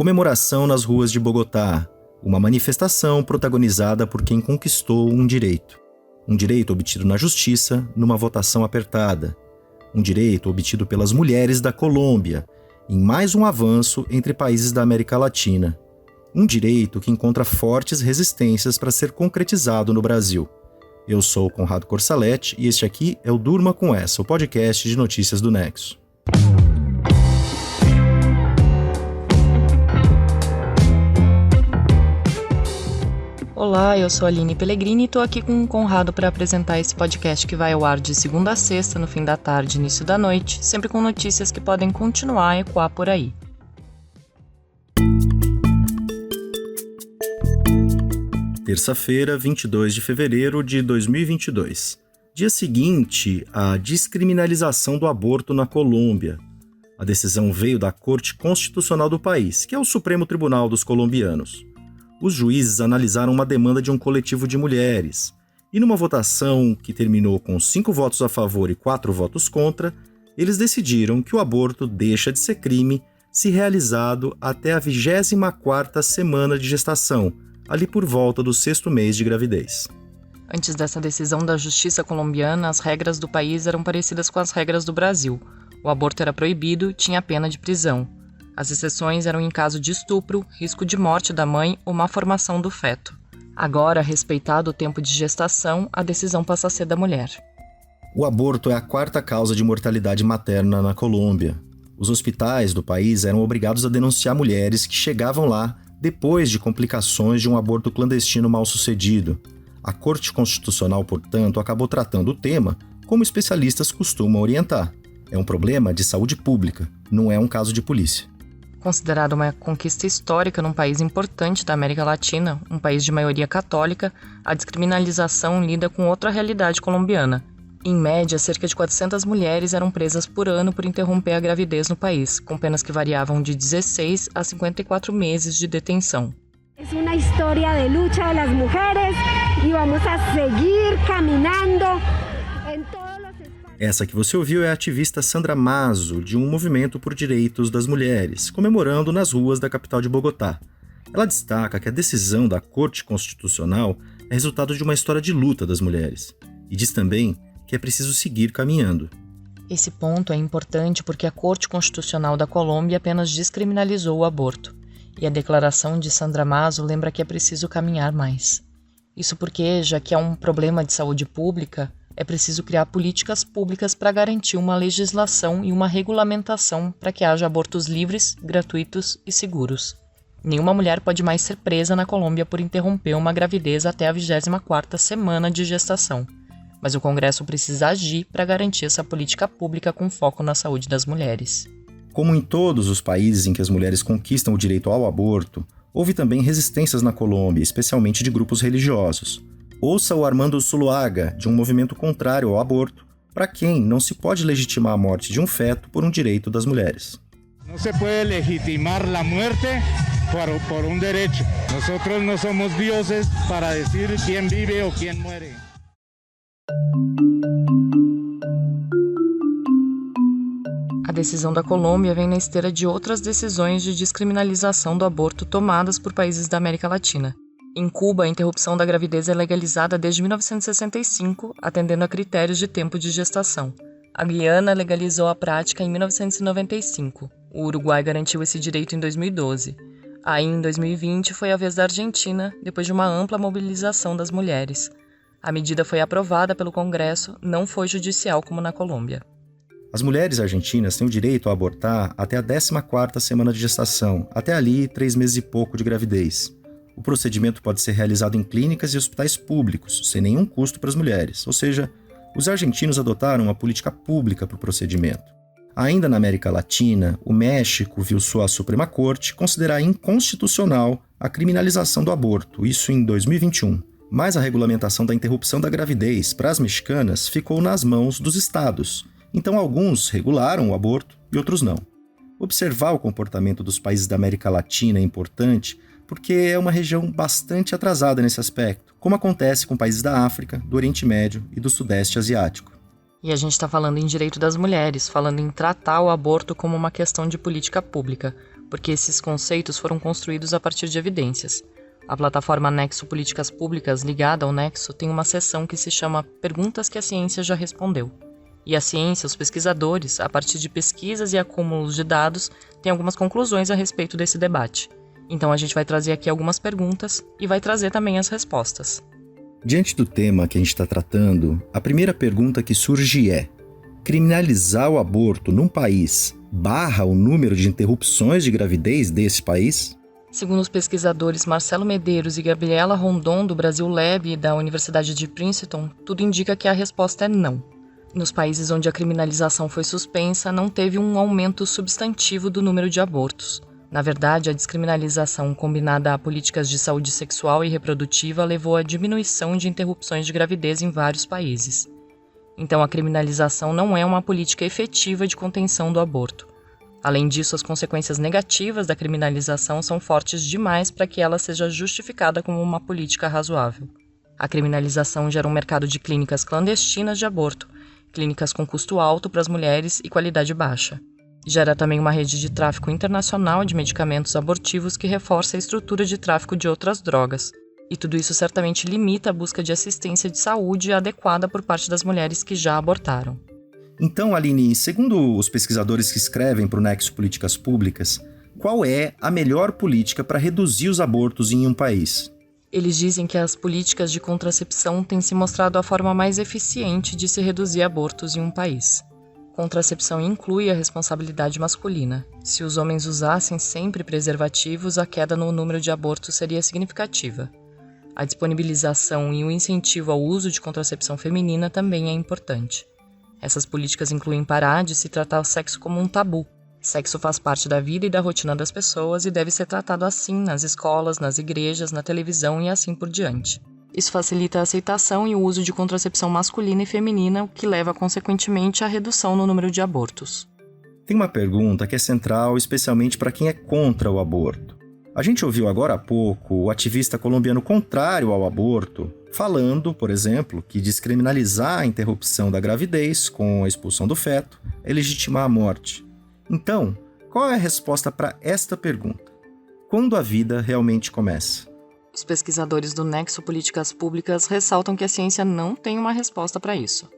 Comemoração nas ruas de Bogotá. Uma manifestação protagonizada por quem conquistou um direito. Um direito obtido na justiça, numa votação apertada. Um direito obtido pelas mulheres da Colômbia, em mais um avanço entre países da América Latina. Um direito que encontra fortes resistências para ser concretizado no Brasil. Eu sou o Conrado Corsaletti e este aqui é o Durma com Essa, o podcast de notícias do Nexo. Olá, eu sou a Aline Pellegrini e estou aqui com o Conrado para apresentar esse podcast que vai ao ar de segunda a sexta, no fim da tarde e início da noite, sempre com notícias que podem continuar a ecoar por aí. Terça-feira, 22 de fevereiro de 2022. Dia seguinte à descriminalização do aborto na Colômbia. A decisão veio da Corte Constitucional do país, que é o Supremo Tribunal dos colombianos. Os juízes analisaram uma demanda de um coletivo de mulheres, e numa votação que terminou com 5 votos a favor e 4 votos contra, eles decidiram que o aborto deixa de ser crime se realizado até a 24ª semana de gestação, ali por volta do 6º mês de gravidez. Antes dessa decisão da justiça colombiana, as regras do país eram parecidas com as regras do Brasil. O aborto era proibido, tinha pena de prisão. As exceções eram em caso de estupro, risco de morte da mãe ou má formação do feto. Agora, respeitado o tempo de gestação, a decisão passa a ser da mulher. O aborto é a 4ª causa de mortalidade materna na Colômbia. Os hospitais do país eram obrigados a denunciar mulheres que chegavam lá depois de complicações de um aborto clandestino mal sucedido. A Corte Constitucional, portanto, acabou tratando o tema como especialistas costumam orientar. É um problema de saúde pública, não é um caso de polícia. Considerado uma conquista histórica num país importante da América Latina, um país de maioria católica, a descriminalização lida com outra realidade colombiana. Em média, cerca de 400 mulheres eram presas por ano por interromper a gravidez no país, com penas que variavam de 16 a 54 meses de detenção. É uma história de luta das mulheres e vamos a seguir caminhando em todos os espaços. Essa que você ouviu é a ativista Sandra Mazo, de um movimento por direitos das mulheres, comemorando nas ruas da capital de Bogotá. Ela destaca que a decisão da Corte Constitucional é resultado de uma história de luta das mulheres. E diz também que é preciso seguir caminhando. Esse ponto é importante porque a Corte Constitucional da Colômbia apenas descriminalizou o aborto. E a declaração de Sandra Mazo lembra que é preciso caminhar mais. Isso porque, já que é um problema de saúde pública, é preciso criar políticas públicas para garantir uma legislação e uma regulamentação para que haja abortos livres, gratuitos e seguros. Nenhuma mulher pode mais ser presa na Colômbia por interromper uma gravidez até a 24ª semana de gestação. Mas o Congresso precisa agir para garantir essa política pública com foco na saúde das mulheres. Como em todos os países em que as mulheres conquistam o direito ao aborto, houve também resistências na Colômbia, especialmente de grupos religiosos. Ouça o Armando Zuluaga, de um movimento contrário ao aborto, para quem não se pode legitimar a morte de um feto por um direito das mulheres. Não se pode legitimar a morte por um direito. Nós não somos deuses para dizer quem vive ou quem morre. A decisão da Colômbia vem na esteira de outras decisões de descriminalização do aborto tomadas por países da América Latina. Em Cuba, a interrupção da gravidez é legalizada desde 1965, atendendo a critérios de tempo de gestação. A Guiana legalizou a prática em 1995. O Uruguai garantiu esse direito em 2012. Aí, em 2020, foi a vez da Argentina, depois de uma ampla mobilização das mulheres. A medida foi aprovada pelo Congresso, não foi judicial como na Colômbia. As mulheres argentinas têm o direito a abortar até a 14ª semana de gestação, até ali 3 meses e pouco de gravidez. O procedimento pode ser realizado em clínicas e hospitais públicos, sem nenhum custo para as mulheres, ou seja, os argentinos adotaram uma política pública para o procedimento. Ainda na América Latina, o México viu sua Suprema Corte considerar inconstitucional a criminalização do aborto, isso em 2021. Mas a regulamentação da interrupção da gravidez para as mexicanas ficou nas mãos dos estados, então alguns regularam o aborto e outros não. Observar o comportamento dos países da América Latina é importante porque é uma região bastante atrasada nesse aspecto, como acontece com países da África, do Oriente Médio e do Sudeste Asiático. E a gente está falando em direito das mulheres, falando em tratar o aborto como uma questão de política pública, porque esses conceitos foram construídos a partir de evidências. A plataforma Nexo Políticas Públicas, ligada ao Nexo, tem uma seção que se chama Perguntas que a Ciência já respondeu. E a ciência, os pesquisadores, a partir de pesquisas e acúmulos de dados, têm algumas conclusões a respeito desse debate. Então a gente vai trazer aqui algumas perguntas e vai trazer também as respostas. Diante do tema que a gente está tratando, a primeira pergunta que surge é: criminalizar o aborto num país barra o número de interrupções de gravidez desse país? Segundo os pesquisadores Marcelo Medeiros e Gabriela Rondon, do Brasil Lab e da Universidade de Princeton, tudo indica que a resposta é não. Nos países onde a criminalização foi suspensa, não teve um aumento substantivo do número de abortos. Na verdade, a descriminalização combinada a políticas de saúde sexual e reprodutiva levou à diminuição de interrupções de gravidez em vários países. Então, a criminalização não é uma política efetiva de contenção do aborto. Além disso, as consequências negativas da criminalização são fortes demais para que ela seja justificada como uma política razoável. A criminalização gera um mercado de clínicas clandestinas de aborto, clínicas com custo alto para as mulheres e qualidade baixa. Gera também uma rede de tráfico internacional de medicamentos abortivos que reforça a estrutura de tráfico de outras drogas. E tudo isso certamente limita a busca de assistência de saúde adequada por parte das mulheres que já abortaram. Então, Aline, segundo os pesquisadores que escrevem para o Nexo Políticas Públicas, qual é a melhor política para reduzir os abortos em um país? Eles dizem que as políticas de contracepção têm se mostrado a forma mais eficiente de se reduzir abortos em um país. Contracepção inclui a responsabilidade masculina. Se os homens usassem sempre preservativos, a queda no número de abortos seria significativa. A disponibilização e o incentivo ao uso de contracepção feminina também é importante. Essas políticas incluem parar de se tratar o sexo como um tabu. Sexo faz parte da vida e da rotina das pessoas e deve ser tratado assim nas escolas, nas igrejas, na televisão e assim por diante. Isso facilita a aceitação e o uso de contracepção masculina e feminina, o que leva, consequentemente, à redução no número de abortos. Tem uma pergunta que é central, especialmente para quem é contra o aborto. A gente ouviu agora há pouco o ativista colombiano contrário ao aborto falando, por exemplo, que descriminalizar a interrupção da gravidez com a expulsão do feto é legitimar a morte. Então, qual é a resposta para esta pergunta? Quando a vida realmente começa? Os pesquisadores do Nexo Políticas Públicas ressaltam que a ciência não tem uma resposta para isso.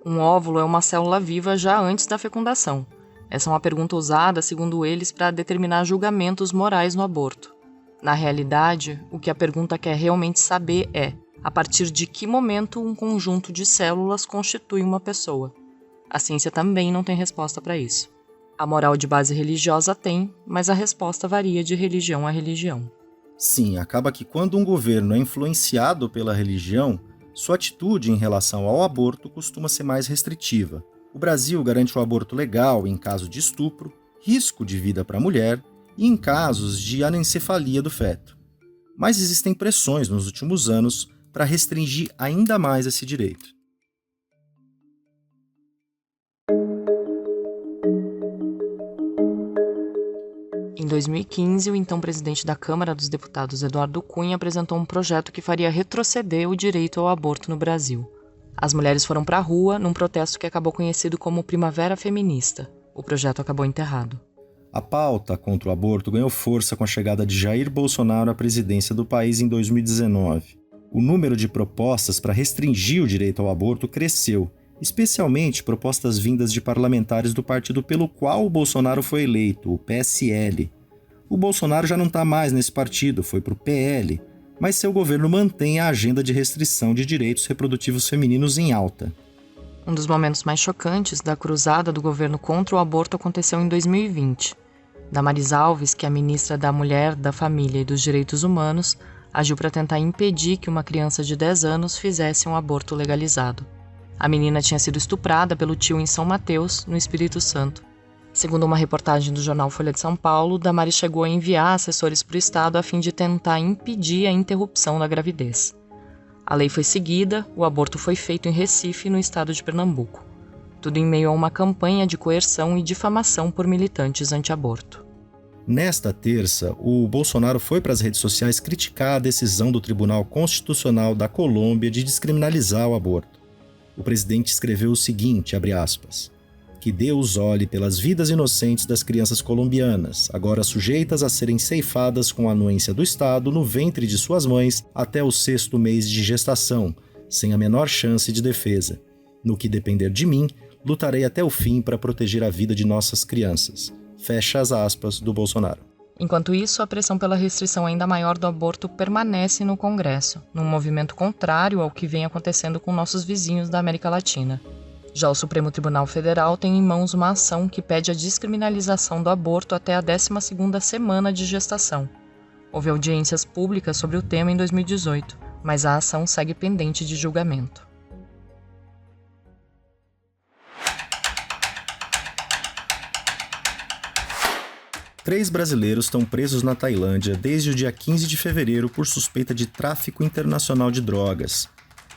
Um óvulo é uma célula viva já antes da fecundação. Essa é uma pergunta usada, segundo eles, para determinar julgamentos morais no aborto. Na realidade, o que a pergunta quer realmente saber é: a partir de que momento um conjunto de células constitui uma pessoa? A ciência também não tem resposta para isso. A moral de base religiosa tem, mas a resposta varia de religião a religião. Sim, acaba que quando um governo é influenciado pela religião, sua atitude em relação ao aborto costuma ser mais restritiva. O Brasil garante o aborto legal em caso de estupro, risco de vida para a mulher e em casos de anencefalia do feto. Mas existem pressões nos últimos anos para restringir ainda mais esse direito. Em 2015, o então presidente da Câmara dos Deputados, Eduardo Cunha, apresentou um projeto que faria retroceder o direito ao aborto no Brasil. As mulheres foram para a rua num protesto que acabou conhecido como Primavera Feminista. O projeto acabou enterrado. A pauta contra o aborto ganhou força com a chegada de Jair Bolsonaro à presidência do país em 2019. O número de propostas para restringir o direito ao aborto cresceu, especialmente propostas vindas de parlamentares do partido pelo qual o Bolsonaro foi eleito, o PSL. O Bolsonaro já não está mais nesse partido, foi para o PL, mas seu governo mantém a agenda de restrição de direitos reprodutivos femininos em alta. Um dos momentos mais chocantes da cruzada do governo contra o aborto aconteceu em 2020. Damares Alves, que é a ministra da Mulher, da Família e dos Direitos Humanos, agiu para tentar impedir que uma criança de 10 anos fizesse um aborto legalizado. A menina tinha sido estuprada pelo tio em São Mateus, no Espírito Santo. Segundo uma reportagem do jornal Folha de São Paulo, Damares chegou a enviar assessores para o Estado a fim de tentar impedir a interrupção da gravidez. A lei foi seguida, o aborto foi feito em Recife, no estado de Pernambuco. Tudo em meio a uma campanha de coerção e difamação por militantes anti-aborto. Nesta terça, o Bolsonaro foi para as redes sociais criticar a decisão do Tribunal Constitucional da Colômbia de descriminalizar o aborto. O presidente escreveu o seguinte, abre aspas, que Deus olhe pelas vidas inocentes das crianças colombianas, agora sujeitas a serem ceifadas com a anuência do Estado no ventre de suas mães até o 6º mês de gestação, sem a menor chance de defesa. No que depender de mim, lutarei até o fim para proteger a vida de nossas crianças. Fecha as aspas do Bolsonaro. Enquanto isso, a pressão pela restrição ainda maior do aborto permanece no Congresso, num movimento contrário ao que vem acontecendo com nossos vizinhos da América Latina. Já o Supremo Tribunal Federal tem em mãos uma ação que pede a descriminalização do aborto até a 12ª semana de gestação. Houve audiências públicas sobre o tema em 2018, mas a ação segue pendente de julgamento. Três brasileiros estão presos na Tailândia desde o dia 15 de fevereiro por suspeita de tráfico internacional de drogas.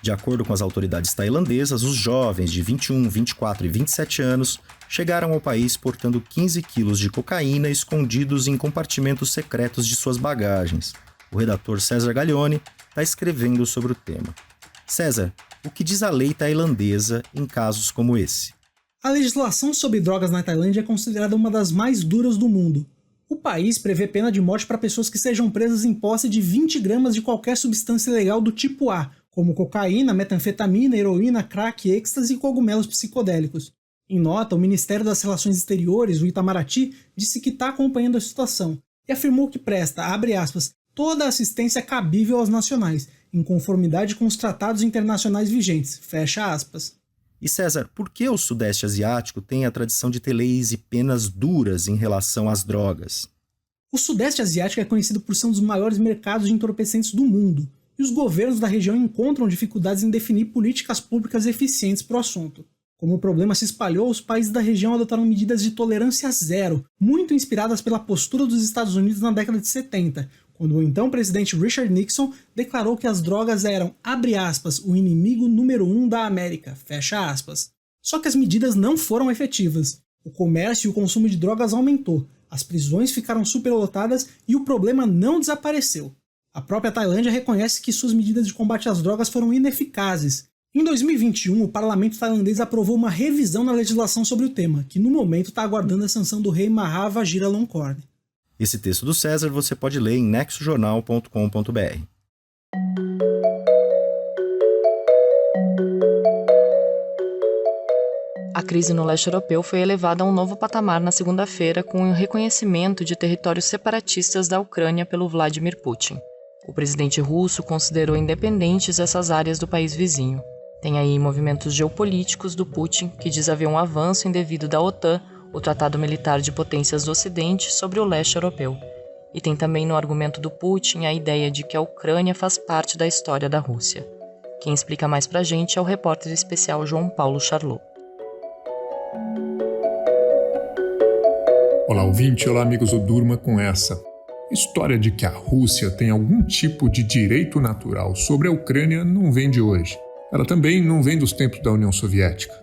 De acordo com as autoridades tailandesas, os jovens de 21, 24 e 27 anos chegaram ao país portando 15 quilos de cocaína escondidos em compartimentos secretos de suas bagagens. O redator César Gaglione está escrevendo sobre o tema. César, o que diz a lei tailandesa em casos como esse? A legislação sobre drogas na Tailândia é considerada uma das mais duras do mundo. O país prevê pena de morte para pessoas que sejam presas em posse de 20 gramas de qualquer substância ilegal do tipo A, como cocaína, metanfetamina, heroína, crack, êxtase e cogumelos psicodélicos. Em nota, o Ministério das Relações Exteriores, o Itamaraty, disse que está acompanhando a situação e afirmou que presta, abre aspas, toda a assistência cabível aos nacionais, em conformidade com os tratados internacionais vigentes, fecha aspas. E César, por que o Sudeste Asiático tem a tradição de ter leis e penas duras em relação às drogas? O Sudeste Asiático é conhecido por ser um dos maiores mercados de entorpecentes do mundo, e os governos da região encontram dificuldades em definir políticas públicas eficientes para o assunto. Como o problema se espalhou, os países da região adotaram medidas de tolerância zero, muito inspiradas pela postura dos Estados Unidos na década de 70, quando o então presidente Richard Nixon declarou que as drogas eram, abre aspas, o inimigo número 1 da América, fecha aspas. Só que as medidas não foram efetivas. O comércio e o consumo de drogas aumentou, as prisões ficaram superlotadas e o problema não desapareceu. A própria Tailândia reconhece que suas medidas de combate às drogas foram ineficazes. Em 2021, o parlamento tailandês aprovou uma revisão na legislação sobre o tema, que no momento está aguardando a sanção do rei Maha Vajiralongkorn. Esse texto do César você pode ler em nexojornal.com.br. A crise no leste europeu foi elevada a um novo patamar na segunda-feira com o reconhecimento de territórios separatistas da Ucrânia pelo Vladimir Putin. O presidente russo considerou independentes essas áreas do país vizinho. Tem aí movimentos geopolíticos do Putin, que diz haver um avanço indevido da OTAN, o Tratado Militar de Potências do Ocidente, sobre o leste europeu. E tem também no argumento do Putin a ideia de que a Ucrânia faz parte da história da Rússia. Quem explica mais pra gente é o repórter especial João Paulo Charlot. Olá ouvinte, olá amigos, eu durma com essa. A história de que a Rússia tem algum tipo de direito natural sobre a Ucrânia não vem de hoje. Ela também não vem dos tempos da União Soviética.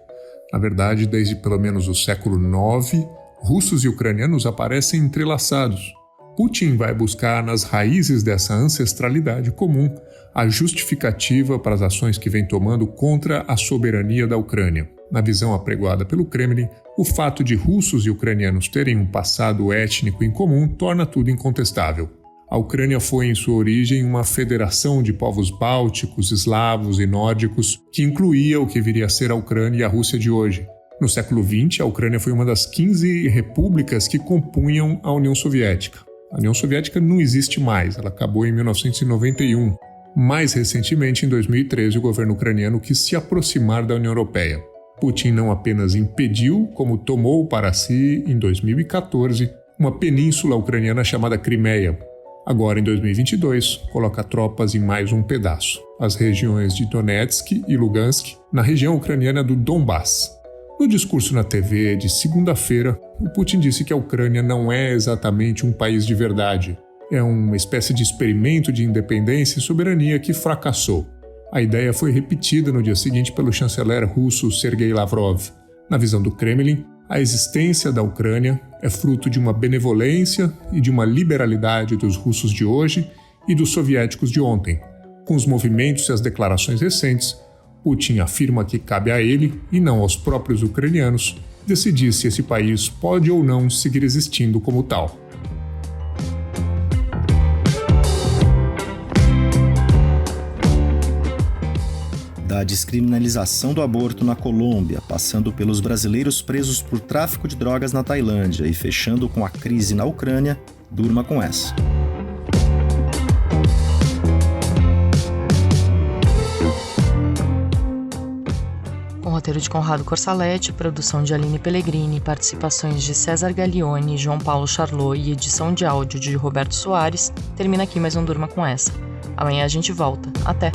Na verdade, desde pelo menos o século IX, russos e ucranianos aparecem entrelaçados. Putin vai buscar nas raízes dessa ancestralidade comum a justificativa para as ações que vem tomando contra a soberania da Ucrânia. Na visão apregoada pelo Kremlin, o fato de russos e ucranianos terem um passado étnico em comum torna tudo incontestável. A Ucrânia foi, em sua origem, uma federação de povos bálticos, eslavos e nórdicos que incluía o que viria a ser a Ucrânia e a Rússia de hoje. No século XX, a Ucrânia foi uma das 15 repúblicas que compunham a União Soviética. A União Soviética não existe mais, ela acabou em 1991. Mais recentemente, em 2013, o governo ucraniano quis se aproximar da União Europeia. Putin não apenas impediu, como tomou para si, em 2014, uma península ucraniana chamada Crimeia. Agora, em 2022, coloca tropas em mais um pedaço, as regiões de Donetsk e Lugansk, na região ucraniana do Donbass. No discurso na TV de segunda-feira, o Putin disse que a Ucrânia não é exatamente um país de verdade. É uma espécie de experimento de independência e soberania que fracassou. A ideia foi repetida no dia seguinte pelo chanceler russo Sergei Lavrov. Na visão do Kremlin, a existência da Ucrânia é fruto de uma benevolência e de uma liberalidade dos russos de hoje e dos soviéticos de ontem. Com os movimentos e as declarações recentes, Putin afirma que cabe a ele, e não aos próprios ucranianos, decidir se esse país pode ou não seguir existindo como tal. Da descriminalização do aborto na Colômbia, passando pelos brasileiros presos por tráfico de drogas na Tailândia e fechando com a crise na Ucrânia, durma com essa. Com roteiro de Conrado Corsaletti, produção de Aline Pellegrini, participações de César Gaglione, João Paulo Charlot e edição de áudio de Roberto Soares, termina aqui mais um Durma com essa. Amanhã a gente volta. Até!